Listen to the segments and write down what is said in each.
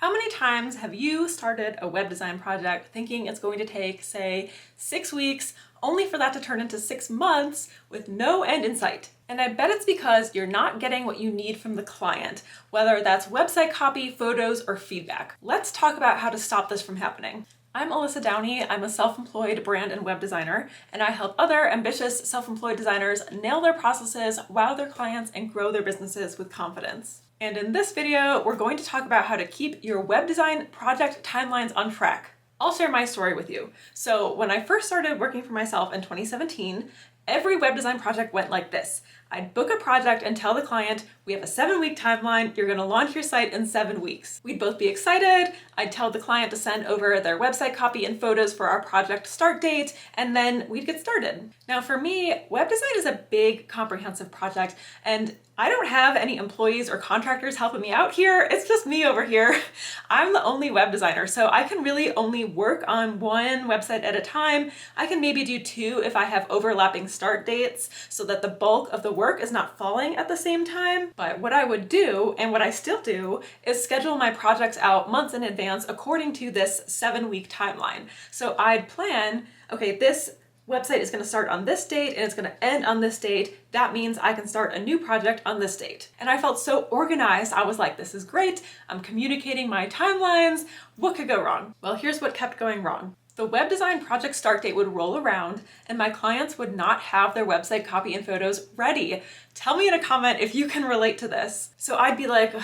How many times have you started a web design project thinking it's going to take, say, 6 weeks, only for that to turn into 6 months with no end in sight? And I bet it's because you're not getting what you need from the client, whether that's website copy, photos, or feedback. Let's talk about how to stop this from happening. I'm Alyssa Downey. I'm a self-employed brand and web designer, and I help other ambitious self-employed designers nail their processes, wow their clients, and grow their businesses with confidence. And in this video, we're going to talk about how to keep your web design project timelines on track. I'll share my story with you. So when I first started working for myself in 2017, every web design project went like this. I'd book a project and tell the client, we have a 7-week timeline, you're gonna launch your site in 7 weeks. We'd both be excited, I'd tell the client to send over their website copy and photos for our project start date, and then we'd get started. Now for me, web design is a big, comprehensive project, and I don't have any employees or contractors helping me out here. It's just me over here. I'm the only web designer, so I can really only work on one website at a time. I can maybe do 2 if I have overlapping start dates so that the bulk of the work is not falling at the same time. But what I would do, and what I still do, is schedule my projects out months in advance according to this 7-week timeline. So I'd plan, okay, this website is going to start on this date and it's going to end on this date. That means I can start a new project on this date. And I felt so organized. I was like, this is great. I'm communicating my timelines. What could go wrong? Well, here's what kept going wrong. The web design project start date would roll around and my clients would not have their website copy and photos ready. Tell me in a comment if you can relate to this. So I'd be like,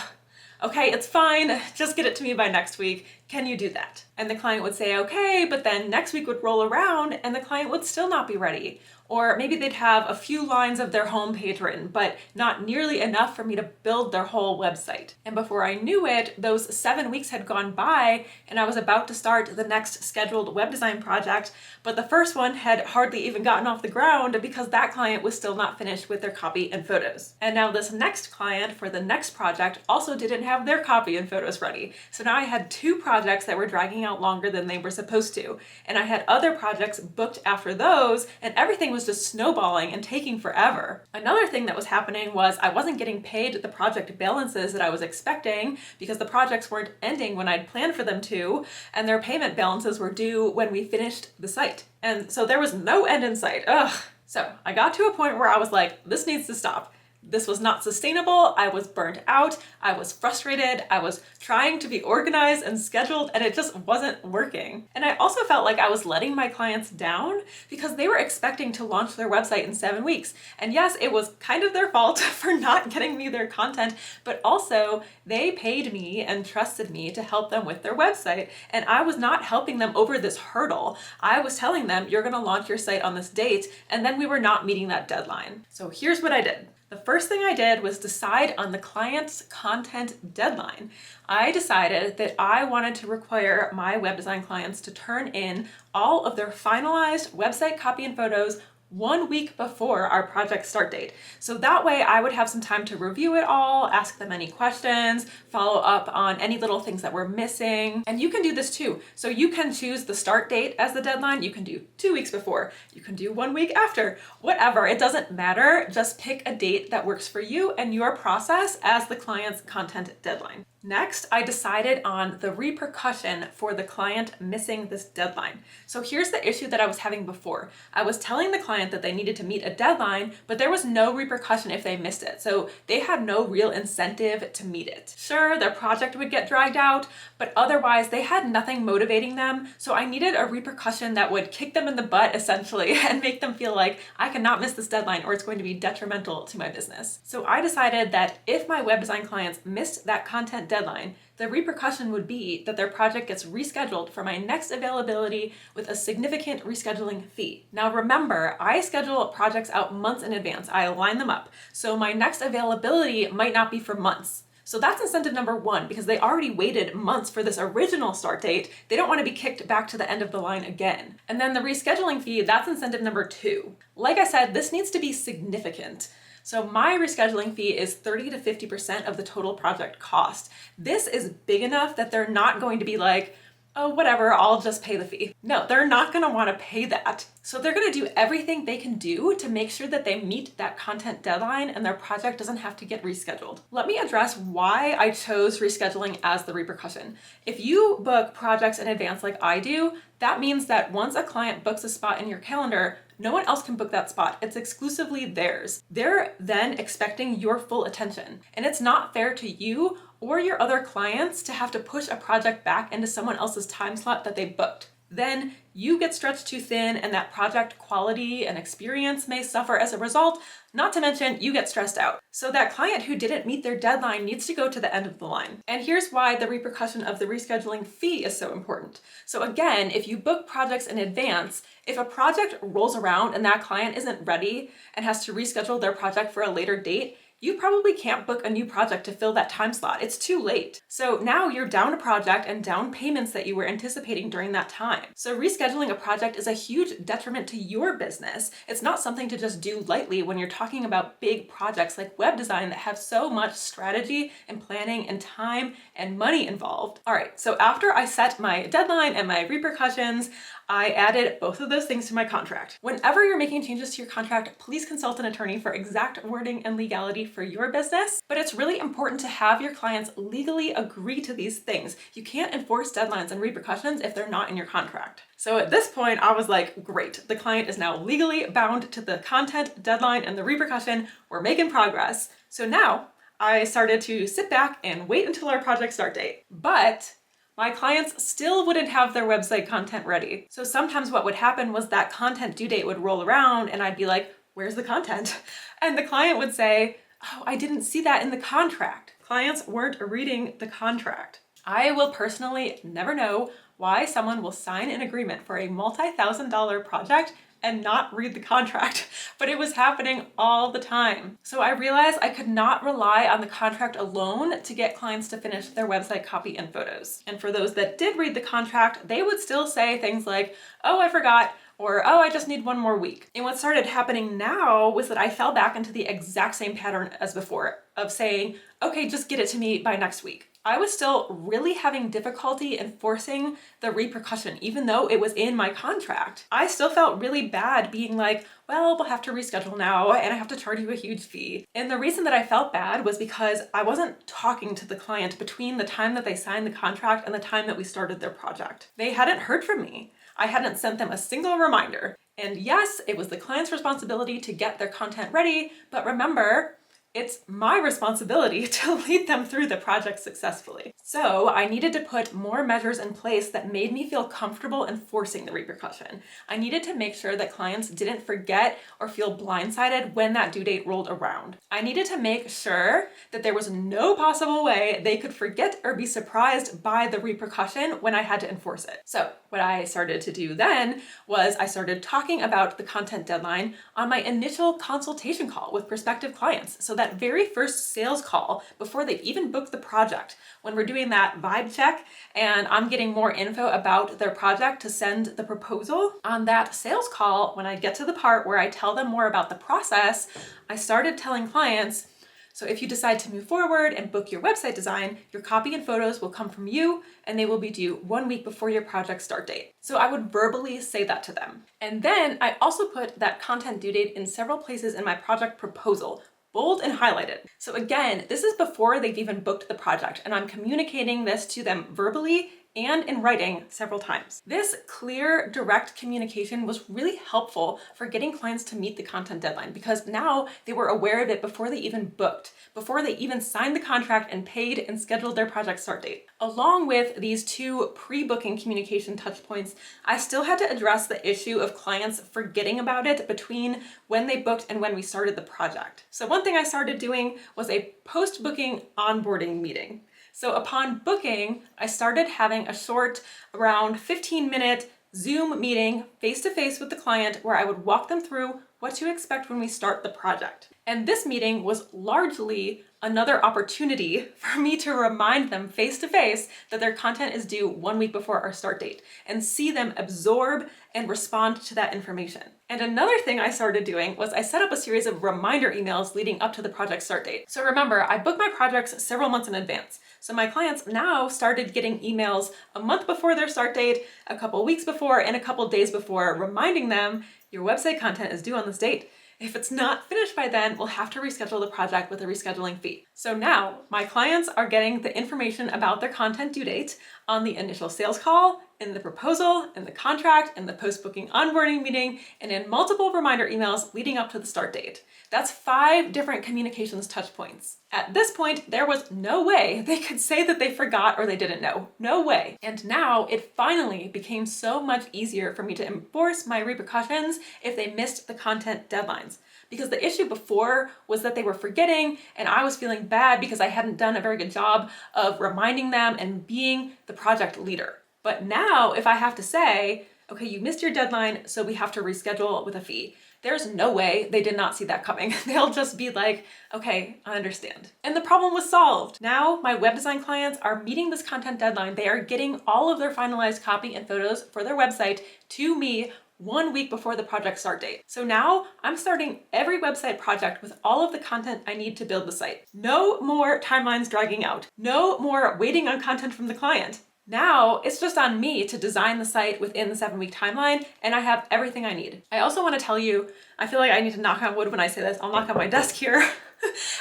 okay, it's fine, just get it to me by next week. Can you do that? And the client would say, okay, but then next week would roll around and the client would still not be ready. Or maybe they'd have a few lines of their homepage written, but not nearly enough for me to build their whole website. And before I knew it, those 7 weeks had gone by and I was about to start the next scheduled web design project, but the first one had hardly even gotten off the ground because that client was still not finished with their copy and photos. And now this next client for the next project also didn't have their copy and photos ready. So now I had 2 projects that were dragging out longer than they were supposed to. And I had other projects booked after those, and everything was just snowballing and taking forever. Another thing that was happening was I wasn't getting paid the project balances that I was expecting because the projects weren't ending when I'd planned for them to, and their payment balances were due when we finished the site. And so there was no end in sight. Ugh. So I got to a point where I was like, this needs to stop. This was not sustainable. I was burnt out. I was frustrated. I was trying to be organized and scheduled, and it just wasn't working. And I also felt like I was letting my clients down because they were expecting to launch their website in 7 weeks. And yes, it was kind of their fault for not getting me their content, but also they paid me and trusted me to help them with their website. And I was not helping them over this hurdle. I was telling them, you're going to launch your site on this date, and then we were not meeting that deadline. So here's what I did. The first thing I did was decide on the client's content deadline. I decided that I wanted to require my web design clients to turn in all of their finalized website copy and photos 1 week before our project start date. So that way I would have some time to review it all, ask them any questions, follow up on any little things that were missing. And you can do this too. So you can choose the start date as the deadline. You can do 2 weeks before, you can do 1 week after, whatever. It doesn't matter. Just pick a date that works for you and your process as the client's content deadline. Next, I decided on the repercussion for the client missing this deadline. So here's the issue that I was having before. I was telling the client that they needed to meet a deadline, but there was no repercussion if they missed it. So they had no real incentive to meet it. Sure, their project would get dragged out, but otherwise they had nothing motivating them. So I needed a repercussion that would kick them in the butt essentially and make them feel like I cannot miss this deadline or it's going to be detrimental to my business. So I decided that if my web design clients missed that content deadline, the repercussion would be that their project gets rescheduled for my next availability with a significant rescheduling fee. Now remember, I schedule projects out months in advance. I line them up. So my next availability might not be for months. So that's incentive number 1 because they already waited months for this original start date. They don't want to be kicked back to the end of the line again. And then the rescheduling fee, that's incentive number 2. Like I said, this needs to be significant. So my rescheduling fee is 30 to 50% of the total project cost. This is big enough that they're not going to be like, oh, whatever, I'll just pay the fee. No, they're not gonna wanna pay that. So they're gonna do everything they can do to make sure that they meet that content deadline and their project doesn't have to get rescheduled. Let me address why I chose rescheduling as the repercussion. If you book projects in advance like I do, that means that once a client books a spot in your calendar, no one else can book that spot. It's exclusively theirs. They're then expecting your full attention. And it's not fair to you or your other clients to have to push a project back into someone else's time slot that they booked. Then you get stretched too thin and that project quality and experience may suffer as a result, not to mention you get stressed out. So that client who didn't meet their deadline needs to go to the end of the line. And here's why the repercussion of the rescheduling fee is so important. So again, if you book projects in advance, if a project rolls around and that client isn't ready and has to reschedule their project for a later date, you probably can't book a new project to fill that time slot. It's too late. So now you're down a project and down payments that you were anticipating during that time. So rescheduling a project is a huge detriment to your business. It's not something to just do lightly when you're talking about big projects like web design that have so much strategy and planning and time and money involved. All right, so after I set my deadline and my repercussions, I added both of those things to my contract. Whenever you're making changes to your contract, please consult an attorney for exact wording and legality for your business. But it's really important to have your clients legally agree to these things. You can't enforce deadlines and repercussions if they're not in your contract. So at this point, I was like, great, the client is now legally bound to the content, deadline, and the repercussion. We're making progress. So now I started to sit back and wait until our project start date. But my clients still wouldn't have their website content ready. So sometimes what would happen was that content due date would roll around and I'd be like, where's the content? And the client would say, oh, I didn't see that in the contract. Clients weren't reading the contract. I will personally never know why someone will sign an agreement for a multi-$1,000 project and not read the contract, but it was happening all the time. So I realized I could not rely on the contract alone to get clients to finish their website copy and photos. And for those that did read the contract, they would still say things like, oh, I forgot, or oh, I just need one more week. And what started happening now was that I fell back into the exact same pattern as before of saying, okay, just get it to me by next week. I was still really having difficulty enforcing the repercussion, even though it was in my contract. I still felt really bad being like, well, we'll have to reschedule now and I have to charge you a huge fee. And the reason that I felt bad was because I wasn't talking to the client between the time that they signed the contract and the time that we started their project. They hadn't heard from me. I hadn't sent them a single reminder. And yes, it was the client's responsibility to get their content ready, but remember, it's my responsibility to lead them through the project successfully. So I needed to put more measures in place that made me feel comfortable enforcing the repercussion. I needed to make sure that clients didn't forget or feel blindsided when that due date rolled around. I needed to make sure that there was no possible way they could forget or be surprised by the repercussion when I had to enforce it. So what I started to do then was I started talking about the content deadline on my initial consultation call with prospective clients. So that very first sales call before they even booked the project, when we're doing that vibe check and I'm getting more info about their project to send the proposal, on that sales call, when I get to the part where I tell them more about the process, I started telling clients, so if you decide to move forward and book your website design, your copy and photos will come from you and they will be due 1 week before your project start date. So I would verbally say that to them. And then I also put that content due date in several places in my project proposal, bold and highlighted. So again, this is before they've even booked the project and I'm communicating this to them verbally and in writing several times. This clear, direct communication was really helpful for getting clients to meet the content deadline because now they were aware of it before they even booked, before they even signed the contract and paid and scheduled their project start date. Along with these two pre-booking communication touch points, I still had to address the issue of clients forgetting about it between when they booked and when we started the project. So one thing I started doing was a post-booking onboarding meeting. So upon booking, I started having a short, around 15-minute Zoom meeting face-to-face with the client where I would walk them through what to expect when we start the project. And this meeting was largely another opportunity for me to remind them face-to-face that their content is due 1 week before our start date and see them absorb and respond to that information. And another thing I started doing was I set up a series of reminder emails leading up to the project start date. So remember, I book my projects several months in advance. So my clients now started getting emails a month before their start date, a couple weeks before, and a couple days before, reminding them your website content is due on this date. If it's not finished by then, we'll have to reschedule the project with a rescheduling fee. So now my clients are getting the information about their content due date on the initial sales call, in the proposal, in the contract, in the post-booking onboarding meeting, and in multiple reminder emails leading up to the start date. That's 5 different communications touch points. At this point, there was no way they could say that they forgot or they didn't know. No way. And now it finally became so much easier for me to enforce my repercussions if they missed the content deadlines. Because the issue before was that they were forgetting and I was feeling bad because I hadn't done a very good job of reminding them and being the project leader. But now if I have to say, okay, you missed your deadline, so we have to reschedule with a fee, there's no way they did not see that coming. They'll just be like, okay, I understand. And the problem was solved. Now my web design clients are meeting this content deadline. They are getting all of their finalized copy and photos for their website to me 1 week before the project start date. So now I'm starting every website project with all of the content I need to build the site. No more timelines dragging out. No more waiting on content from the client. Now it's just on me to design the site within the 7-week timeline, and I have everything I need. I also want to tell you, I feel like I need to knock on wood when I say this. I'll knock on my desk here.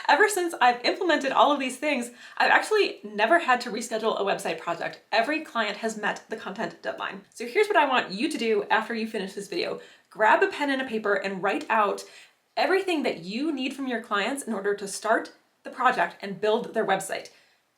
Ever since I've implemented all of these things, I've actually never had to reschedule a website project. Every client has met the content deadline. So here's what I want you to do after you finish this video. Grab a pen and a paper and write out everything that you need from your clients in order to start the project and build their website.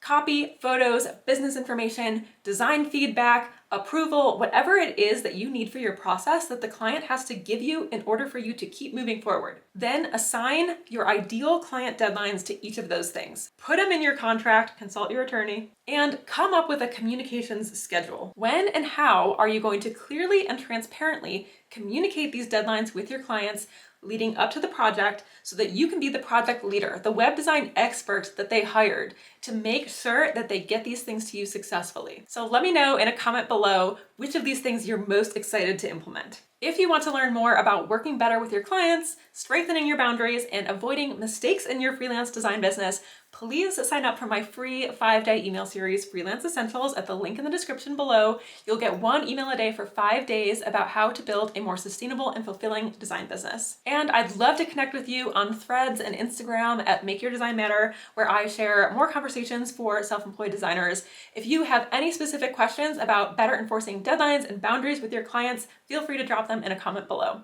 Copy, photos, business information, design feedback, approval, whatever it is that you need for your process that the client has to give you in order for you to keep moving forward. Then assign your ideal client deadlines to each of those things. Put them in your contract, consult your attorney, and come up with a communications schedule. When and how are you going to clearly and transparently communicate these deadlines with your clients leading up to the project so that you can be the project leader, the web design expert that they hired to make sure that they get these things to you successfully. So let me know in a comment below which of these things you're most excited to implement. If you want to learn more about working better with your clients, strengthening your boundaries, and avoiding mistakes in your freelance design business, please sign up for my free 5-day email series, Freelance Essentials, at the link in the description below. You'll get 1 email a day for 5 days about how to build a more sustainable and fulfilling design business. And I'd love to connect with you on Threads and Instagram at Make Your Design Matter, where I share more conversations for self-employed designers. If you have any specific questions about better enforcing deadlines and boundaries with your clients, feel free to drop them in a comment below.